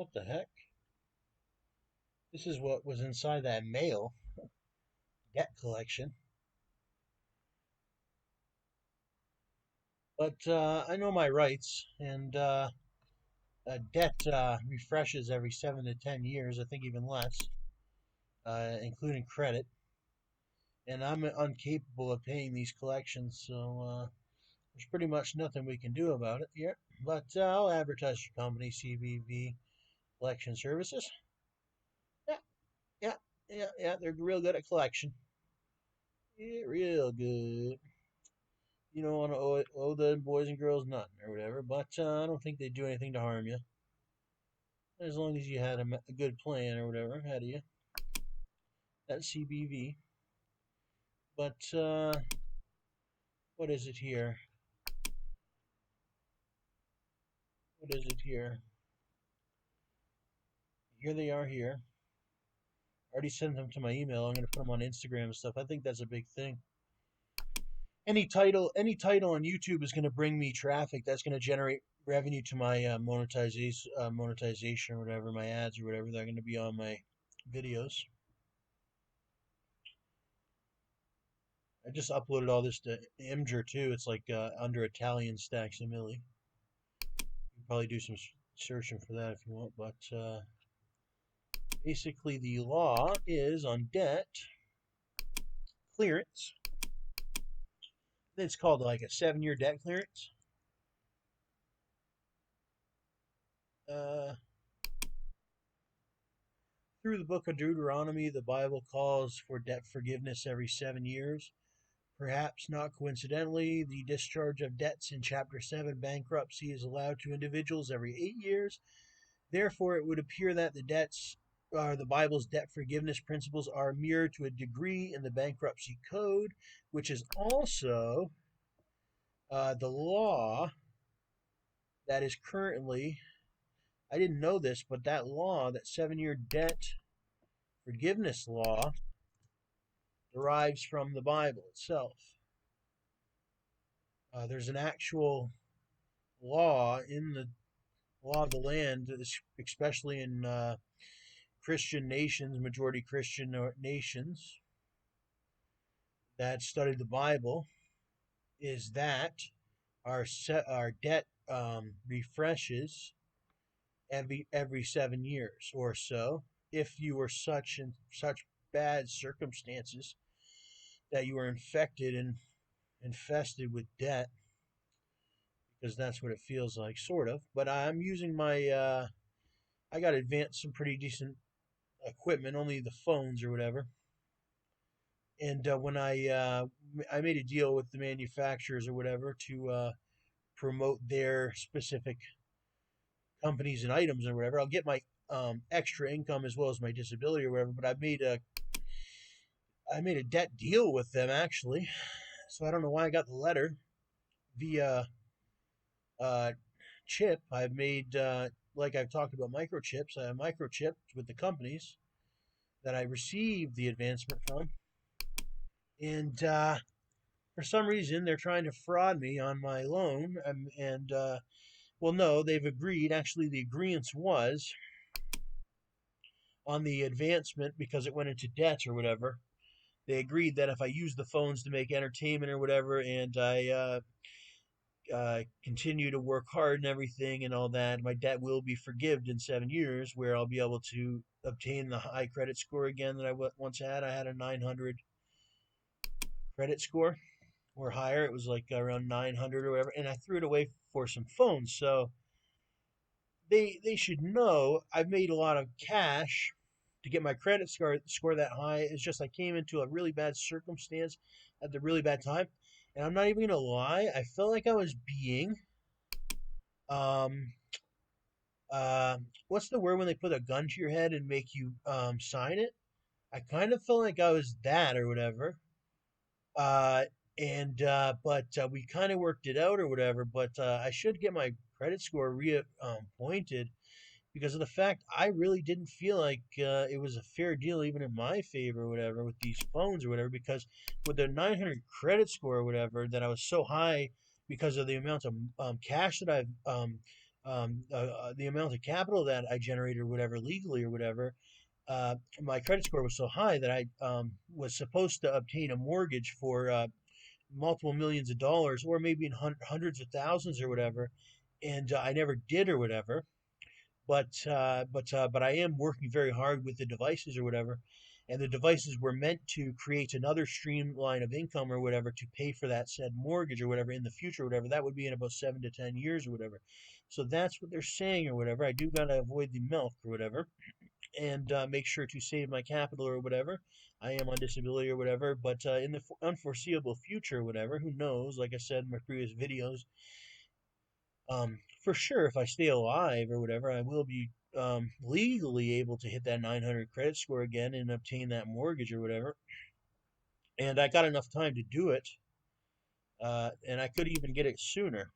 What the heck? This is what was inside that mail debt collection. But I know my rights, and debt refreshes every 7 to 10 years, I think even less, including credit. And I'm incapable of paying these collections, so there's pretty much nothing we can do about it here. But I'll advertise your company, CBV Collection Services. Yeah, yeah, yeah. They're real good at collection. Yeah, real good. You don't want to owe the boys and girls nothing or whatever, but I don't think they do anything to harm you. As long as you had a good plan or whatever ahead of you. That's CBV. But what is it here? What is it here? Here they are here. I already sent them to my email. I'm going to put them on Instagram and stuff. I think that's a big thing. Any title on YouTube is going to bring me traffic. That's going to generate revenue to my monetization or whatever, my ads or whatever. They're going to be on my videos. I just uploaded all this to Imgur too. It's like under Italian STACKSAMILLI. You can probably do some searching for that if you want. But basically, the law is on debt clearance. It's called like a 7-year debt clearance. Uh, through the book of Deuteronomy, the Bible calls for debt forgiveness every 7 years. Perhaps not coincidentally, the discharge of debts in Chapter 7 bankruptcy is allowed to individuals every 8 years. Therefore, it would appear that the Bible's debt forgiveness principles are mirrored to a degree in the bankruptcy code, which is also the law that is currently, I didn't know this, but that law, that 7-year debt forgiveness law, derives from the Bible itself. There's an actual law in the law of the land, especially in Christian nations, majority Christian nations that study the Bible, is that our debt refreshes every 7 years or so. If you were such bad circumstances that you were infested with debt, because that's what it feels like, sort of. But I'm using my I got some pretty decent equipment, only the phones or whatever. And when I made a deal with the manufacturers or whatever to promote their specific companies and items or whatever, I'll get my extra income as well as my disability or whatever. But I made a debt deal with them actually, so I don't know why I got the letter via uh, chip. I've made like I've talked about microchips. I have microchipped with the companies that I received the advancement from, and for some reason they're trying to fraud me on my loan. And well, no, they've agreed. Actually, the agreement was on the advancement because it went into debt or whatever. They agreed that if I use the phones to make entertainment or whatever, and I continue to work hard and everything and all that, my debt will be forgiven in 7 years, where I'll be able to obtain the high credit score again that I once had. I had a 900 credit score or higher. It was like around 900 or whatever, and I threw it away for some phones. So they should know I've made a lot of cash to get my credit score that high. It's just I came into a really bad circumstance at the really bad time, and I'm not even gonna lie. I felt like I was being um what's the word when they put a gun to your head and make you sign it? I kind of felt like I was that or whatever. Uh, and but we kind of worked it out or whatever. But I should get my credit score pointed because of the fact I really didn't feel like it was a fair deal, even in my favor or whatever, with these phones or whatever. Because with the 900 credit score or whatever, that I was so high because of the amount of cash that I've the amount of capital that I generated or whatever legally or whatever, my credit score was so high that I was supposed to obtain a mortgage for multiple millions of dollars or maybe in hundreds of thousands or whatever, and I never did or whatever. But I am working very hard with the devices or whatever, and the devices were meant to create another streamline of income or whatever to pay for that said mortgage or whatever in the future or whatever. That would be in about 7 to 10 years or whatever. So that's what they're saying or whatever. I do gotta avoid the milk or whatever, and make sure to save my capital or whatever. I am on disability or whatever, but in the unforeseeable future or whatever, who knows? Like I said in my previous videos, for sure, if I stay alive or whatever, I will be legally able to hit that 900 credit score again and obtain that mortgage or whatever. And I got enough time to do it, and I could even get it sooner.